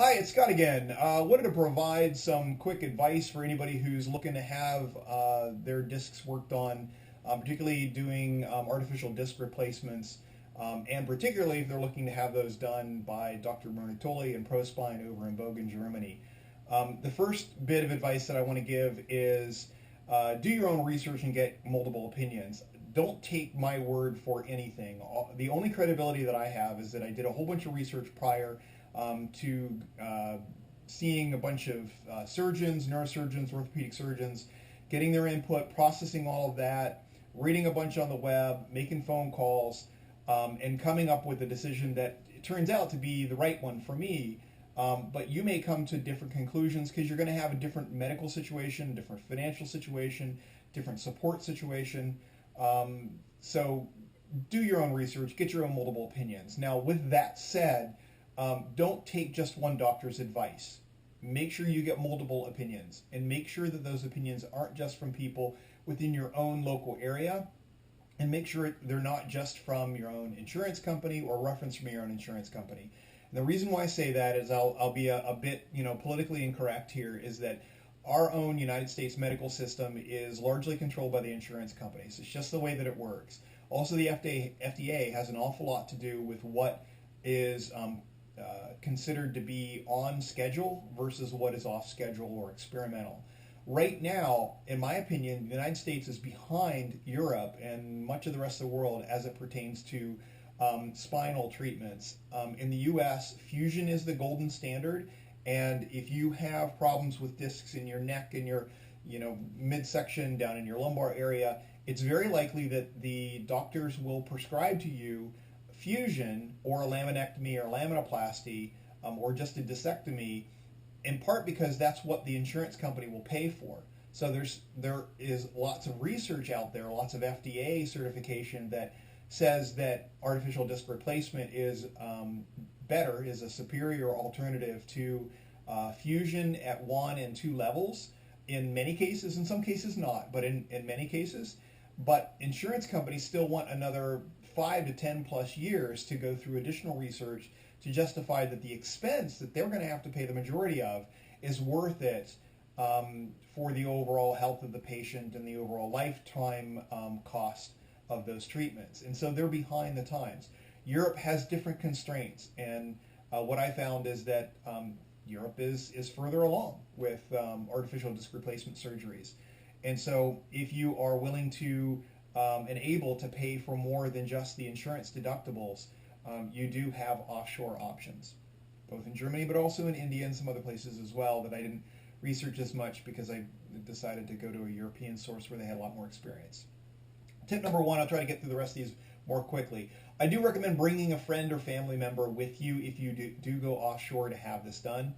Hi, it's Scott again. Wanted to provide some quick advice for anybody who's looking to have their discs worked on, particularly doing artificial disc replacements, and particularly if they're looking to have those done by Dr. Mernitoli and ProSpine over in Bogen, Germany. The first bit of advice that I want to give is do your own research and get multiple opinions. Don't take my word for anything. The only credibility that I have is that I did a whole bunch of research prior to seeing a bunch of surgeons, neurosurgeons, orthopedic surgeons, getting their input, processing all of that, reading a bunch on the web, making phone calls, and coming up with a decision that it turns out to be the right one for me. But you may come to different conclusions because you're going to have a different medical situation, different financial situation, different support situation. So do your own research, get your own multiple opinions. Now, with that said, don't take just one doctor's advice. Make sure you get multiple opinions and make sure that those opinions aren't just from people within your own local area, and make sure they're not just from your own insurance company or reference from your own insurance company. And the reason why I say that is I'll be a bit politically incorrect here, is that our own United States medical system is largely controlled by the insurance companies. It's just the way that it works. Also, the FDA has an awful lot to do with what is considered to be on schedule versus what is off schedule or experimental. Right now, in my opinion, the United States is behind Europe and much of the rest of the world as it pertains to spinal treatments. In the U.S., fusion is the golden standard, and if you have problems with discs in your neck and your midsection down in your lumbar area, it's very likely that the doctors will prescribe to you fusion or a laminectomy or laminoplasty or just a discectomy, in part because that's what the insurance company will pay for. So there is lots of research out there, lots of FDA certification that says that artificial disc replacement is better, is a superior alternative to fusion at 1 and 2 levels in many cases, in some cases not, but in many cases. But insurance companies still want another 5 to 10 plus years to go through additional research to justify that the expense that they're going to have to pay the majority of is worth it for the overall health of the patient and the overall lifetime cost of those treatments. And so they're behind the times. Europe has different constraints, and what I found is that Europe is further along with artificial disc replacement surgeries. And so if you are willing to and able to pay for more than just the insurance deductibles, you do have offshore options, both in Germany but also in India and some other places as well that I didn't research as much because I decided to go to a European source where they had a lot more experience. Tip number 1, I'll try to get through the rest of these more quickly. I do recommend bringing a friend or family member with you if you do go offshore to have this done.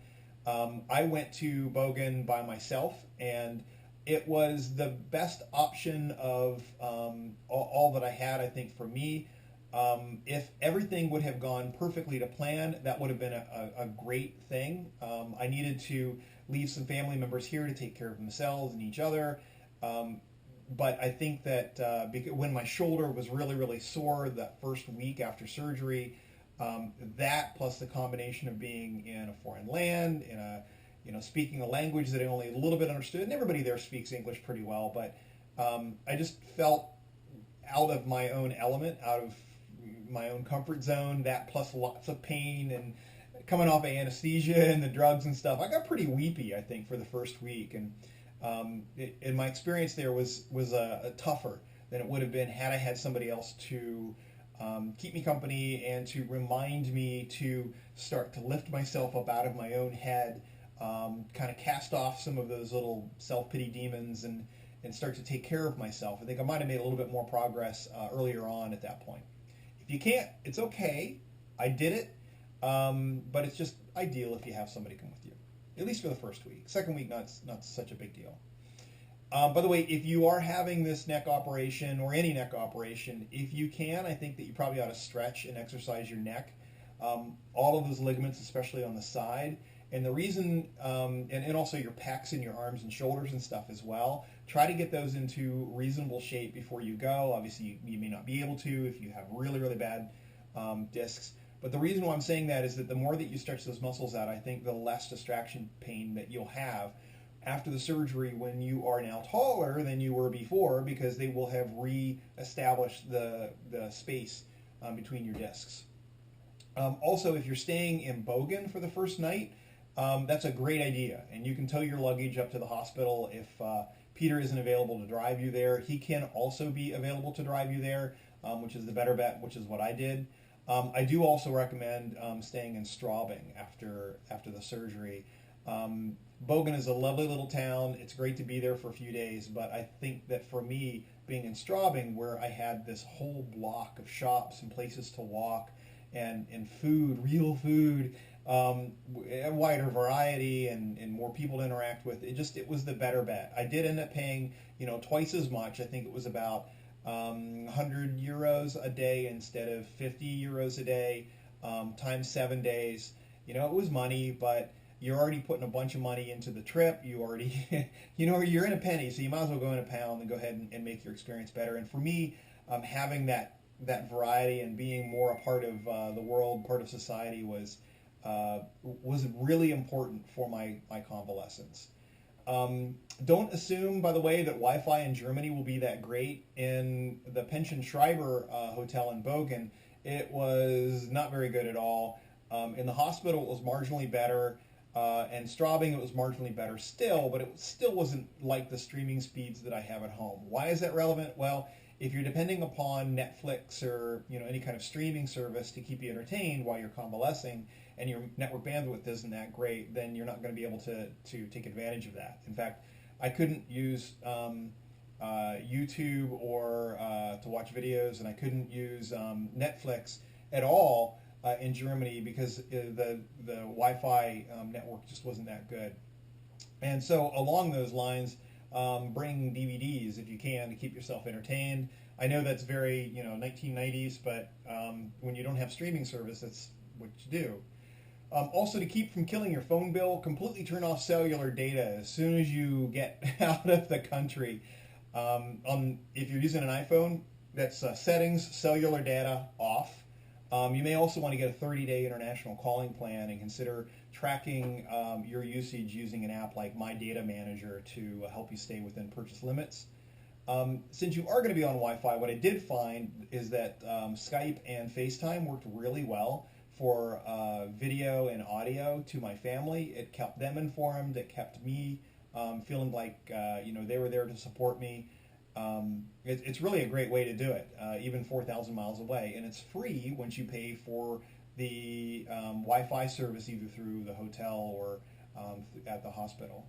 I went to Bogen by myself, and it was the best option of all that I had, I think, for me. If everything would have gone perfectly to plan, that would have been a great thing. I needed to leave some family members here to take care of themselves and each other. But I think that when my shoulder was really, really sore that first week after surgery, that plus the combination of being in a foreign land, in a speaking a language that I only a little bit understood, and everybody there speaks English pretty well, but I just felt out of my own element, out of my own comfort zone, that plus lots of pain and coming off of anesthesia and the drugs and stuff. I got pretty weepy, I think, for the first week, and my experience there was a tougher than it would have been had I had somebody else to keep me company and to remind me to start to lift myself up out of my own head, kind of cast off some of those little self-pity demons and start to take care of myself. I think I might have made a little bit more progress earlier on at that point. If you can't, it's okay. I did it, but it's just ideal if you have somebody come with you, at least for the first week. Second week, not such a big deal. By the way, if you are having this neck operation or any neck operation, if you can, I think that you probably ought to stretch and exercise your neck. All of those ligaments, especially on the side. And the reason, and also your pecs and your arms and shoulders and stuff as well, try to get those into reasonable shape before you go. Obviously, you may not be able to if you have really, really bad discs. But the reason why I'm saying that is that the more that you stretch those muscles out, I think the less distraction pain that you'll have after the surgery when you are now taller than you were before, because they will have re-established the space between your discs. Also, if you're staying in Bogan for the first night, that's a great idea. And you can tow your luggage up to the hospital if Peter isn't available to drive you there. He can also be available to drive you there, which is the better bet, which is what I did. I do also recommend staying in Straubing after the surgery. Bogan is a lovely little town. It's great to be there for a few days, but I think that for me, being in Straubing, where I had this whole block of shops and places to walk and food, real food, a wider variety and more people to interact with, it was the better bet. I did end up paying, twice as much. I think it was about 100 euros a day instead of 50 euros a day, times 7 days. It was money, but you're already putting a bunch of money into the trip. You already, you're in a penny, so you might as well go in a pound and go ahead and make your experience better. And for me, having that variety and being more a part of the world, part of society was really important for my convalescence. Don't assume, by the way, that Wi-Fi in Germany will be that great. In the Pension Schreiber hotel in Bogen, it was not very good at all. In the hospital, it was marginally better. And Straubing, it was marginally better still, but it still wasn't like the streaming speeds that I have at home. Why is that relevant? Well, if you're depending upon Netflix or any kind of streaming service to keep you entertained while you're convalescing, and your network bandwidth isn't that great, then you're not going to be able to take advantage of that. In fact, I couldn't use YouTube or to watch videos, and I couldn't use Netflix at all in Germany because the Wi-Fi network just wasn't that good. And so along those lines, bring DVDs if you can to keep yourself entertained. I know that's very 1990s, but when you don't have streaming service, that's what you do. Also, to keep from killing your phone bill, completely turn off cellular data as soon as you get out of the country. If you're using an iPhone, that's settings, cellular data off. You may also want to get a 30-day international calling plan and consider tracking your usage using an app like My Data Manager to help you stay within purchase limits. Since you are going to be on Wi-Fi, what I did find is that Skype and FaceTime worked really well for video and audio to my family. It kept them informed. It kept me feeling like they were there to support me. It's really a great way to do it, even 4,000 miles away, and it's free once you pay for the Wi-Fi service either through the hotel or at the hospital.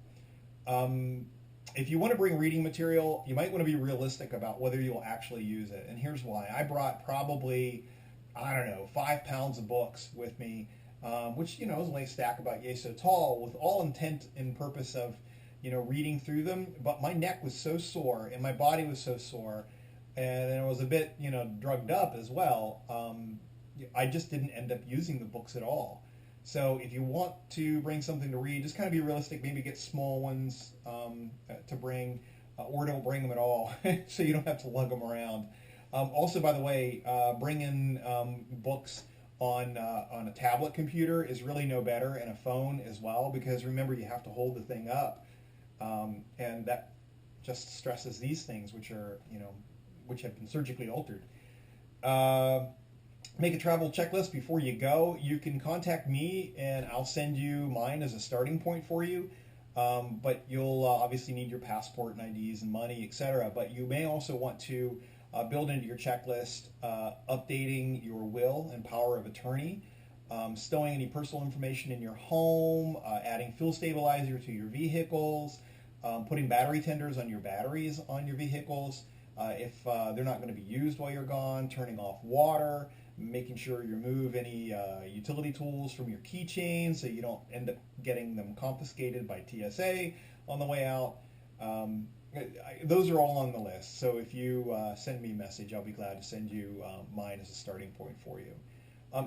If you want to bring reading material, you might want to be realistic about whether you'll actually use it, and here's why. I brought probably 5 pounds of books with me, which is only a stack about yay so tall, with all intent and purpose of reading through them. But my neck was so sore and my body was so sore, and I was a bit drugged up as well. I just didn't end up using the books at all. So if you want to bring something to read, just kind of be realistic. Maybe get small ones to bring, or don't bring them at all, so you don't have to lug them around. Also, by the way, bring in books on a tablet computer is really no better, and a phone as well, because remember, you have to hold the thing up, and that just stresses these things, which have been surgically altered. Make a travel checklist before you go. You can contact me, and I'll send you mine as a starting point for you. But you'll obviously need your passport and IDs and money, etc. But you may also want to build into your checklist updating your will and power of attorney, stowing any personal information in your home, adding fuel stabilizer to your vehicles, putting battery tenders on your batteries on your vehicles if they're not going to be used while you're gone, turning off water, making sure you remove any utility tools from your keychain so you don't end up getting them confiscated by TSA on the way out. Those are all on the list, so if you send me a message, I'll be glad to send you mine as a starting point for you.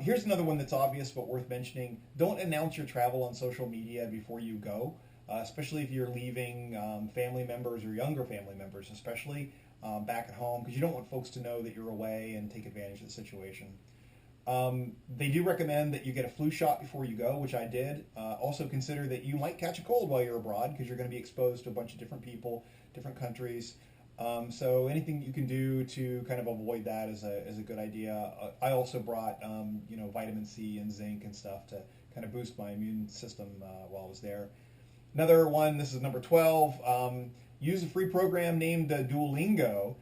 Here's another one that's obvious but worth mentioning. Don't announce your travel on social media before you go, especially if you're leaving family members or younger family members, especially back at home, because you don't want folks to know that you're away and take advantage of the situation. They do recommend that you get a flu shot before you go, which I did. Also consider that you might catch a cold while you're abroad because you're going to be exposed to a bunch of different people, different countries. So anything you can do to kind of avoid that is a good idea. I also brought vitamin C and zinc and stuff to kind of boost my immune system while I was there. Another one, this is number 12, use a free program named Duolingo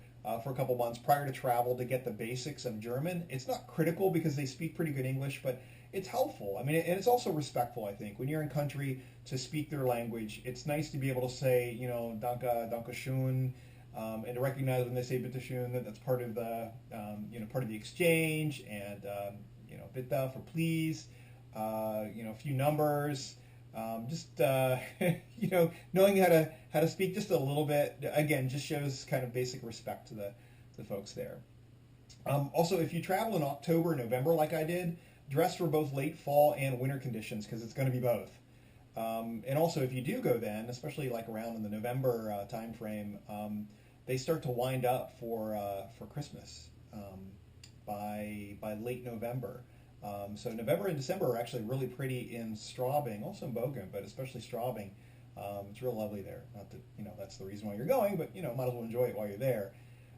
for a couple months prior to travel to get the basics of German. It's not critical because they speak pretty good English, but it's helpful. I mean, and it's also respectful, I think. When you're in country to speak their language, it's nice to be able to say, danke schön, and to recognize when they say bitte schön that that's part of the, part of the exchange, and, bitte for please, a few numbers. Knowing how to speak just a little bit, again, just shows kind of basic respect to the folks there. Also, if you travel in October and November like I did, dress for both late fall and winter conditions because it's going to be both. And also, if you do go then, especially like around in the November time frame, they start to wind up for Christmas by late November. So November and December are actually really pretty in Straubing, also in Bochum, but especially Straubing. It's real lovely there. Not that that's the reason why you're going, but might as well enjoy it while you're there.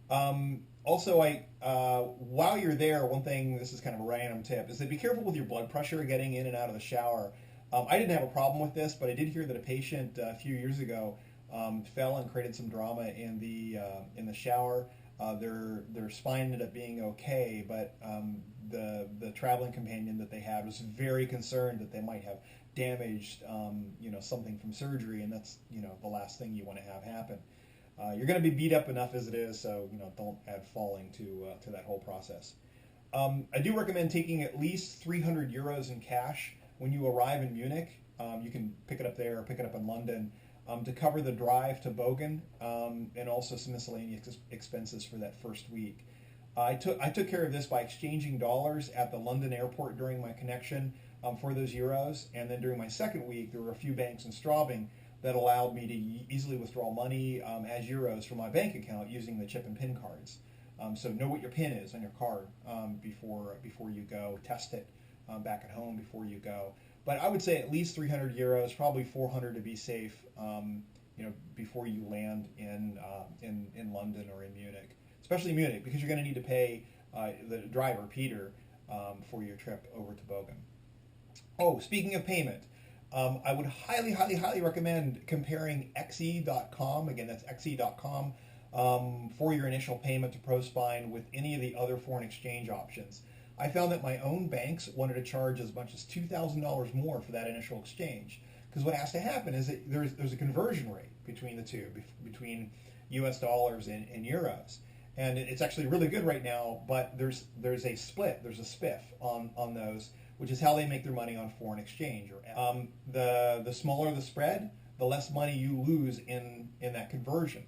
Also, while you're there, one thing, this is kind of a random tip, is that be careful with your blood pressure getting in and out of the shower. I didn't have a problem with this, but I did hear that a patient a few years ago fell and created some drama in the shower. Their spine ended up being okay, but the traveling companion that they had was very concerned that they might have damaged something from surgery, and that's the last thing you want to have happen. You're going to be beat up enough as it is, so don't add falling to that whole process. I do recommend taking at least 300 euros in cash when you arrive in Munich. You can pick it up there or pick it up in London. To cover the drive to Bogen, and also some miscellaneous expenses for that first week. I took care of this by exchanging dollars at the London airport during my connection for those euros, and then during my second week, there were a few banks in Straubing that allowed me to easily withdraw money as euros from my bank account using the chip and PIN cards. So know what your PIN is on your card before you go. Test it back at home before you go. But I would say at least 300 euros, probably 400 to be safe, before you land in London or in Munich, especially Munich, because you're going to need to pay the driver, Peter, for your trip over to Bogen. Oh, speaking of payment, I would highly, highly, highly recommend comparing xe.com, again, that's xe.com, for your initial payment to ProSpine with any of the other foreign exchange options. I found that my own banks wanted to charge as much as $2,000 more for that initial exchange. Because what has to happen is that there's a conversion rate between the two, between US dollars and euros. And it's actually really good right now, but there's a split, there's a spiff on those, which is how they make their money on foreign exchange. The smaller the spread, the less money you lose in that conversion.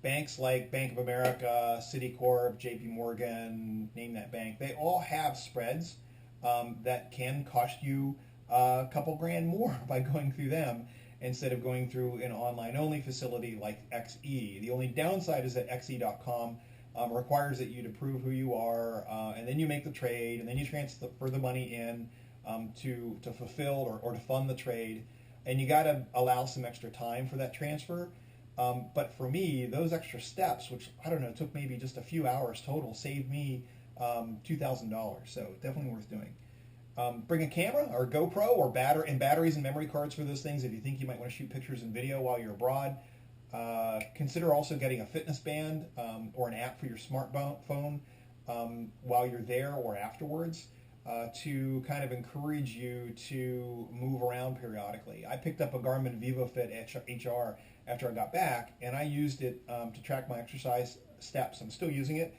Banks like Bank of America, Citicorp, JP Morgan, name that bank, they all have spreads that can cost you a couple grand more by going through them instead of going through an online-only facility like XE. The only downside is that XE.com requires that you to prove who you are, and then you make the trade, and then you transfer the money in to fulfill or to fund the trade, and you got to allow some extra time for that transfer. But for me, those extra steps, which, I don't know, took maybe just a few hours total, saved me $2,000. So definitely worth doing. Bring a camera or a GoPro or batteries and memory cards for those things if you think you might want to shoot pictures and video while you're abroad. Consider also getting a fitness band or an app for your smartphone while you're there or afterwards to kind of encourage you to move around periodically. I picked up a Garmin VivoFit HR after I got back, and I used it to track my exercise steps. I'm still using it,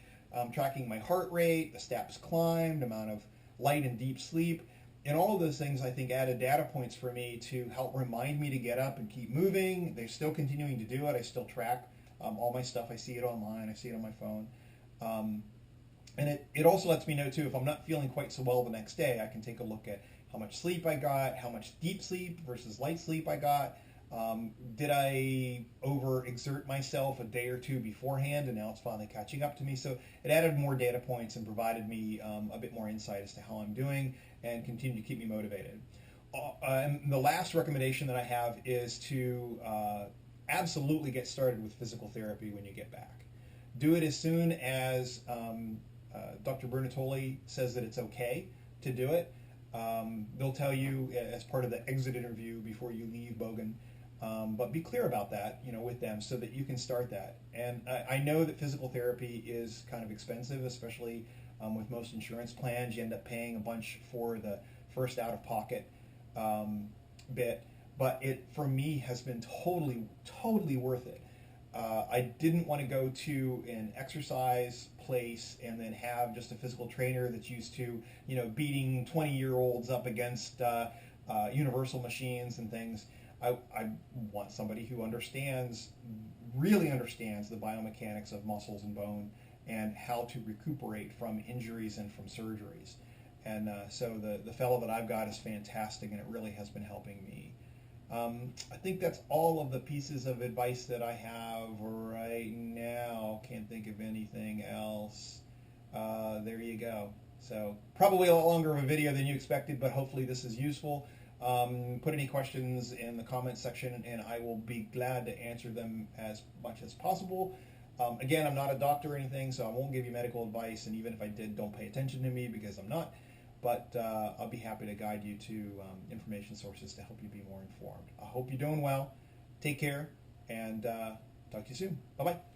tracking my heart rate, the steps climbed, amount of light and deep sleep, and all of those things I think added data points for me to help remind me to get up and keep moving. They're still continuing to do it. I still track all my stuff. I see it online. I see it on my phone. And it also lets me know, too, if I'm not feeling quite so well the next day, I can take a look at how much sleep I got, how much deep sleep versus light sleep I got, Did I overexert myself a day or two beforehand, and now it's finally catching up to me? So it added more data points and provided me a bit more insight as to how I'm doing, and continue to keep me motivated. And the last recommendation that I have is to absolutely get started with physical therapy when you get back. Do it as soon as Dr. Bernatoli says that it's okay to do it. They'll tell you as part of the exit interview before you leave Bogan. But be clear about that, with them so that you can start that. And I know that physical therapy is kind of expensive, especially with most insurance plans. You end up paying a bunch for the first out-of-pocket bit. But it, for me, has been totally worth it. I didn't want to go to an exercise place and then have just a physical trainer that's used to, beating 20-year-olds up against universal machines and things. I want somebody who really understands the biomechanics of muscles and bone and how to recuperate from injuries and from surgeries. And so the fellow that I've got is fantastic, and it really has been helping me. I think that's all of the pieces of advice that I have right now. Can't think of anything else. There you go. So probably a lot longer of a video than you expected, but hopefully this is useful. Put any questions in the comments section, and I will be glad to answer them as much as possible. Again, I'm not a doctor or anything, so I won't give you medical advice, and even if I did, don't pay attention to me because I'm not. But I'll be happy to guide you to information sources to help you be more informed. I hope you're doing well. Take care, and talk to you soon. Bye-bye.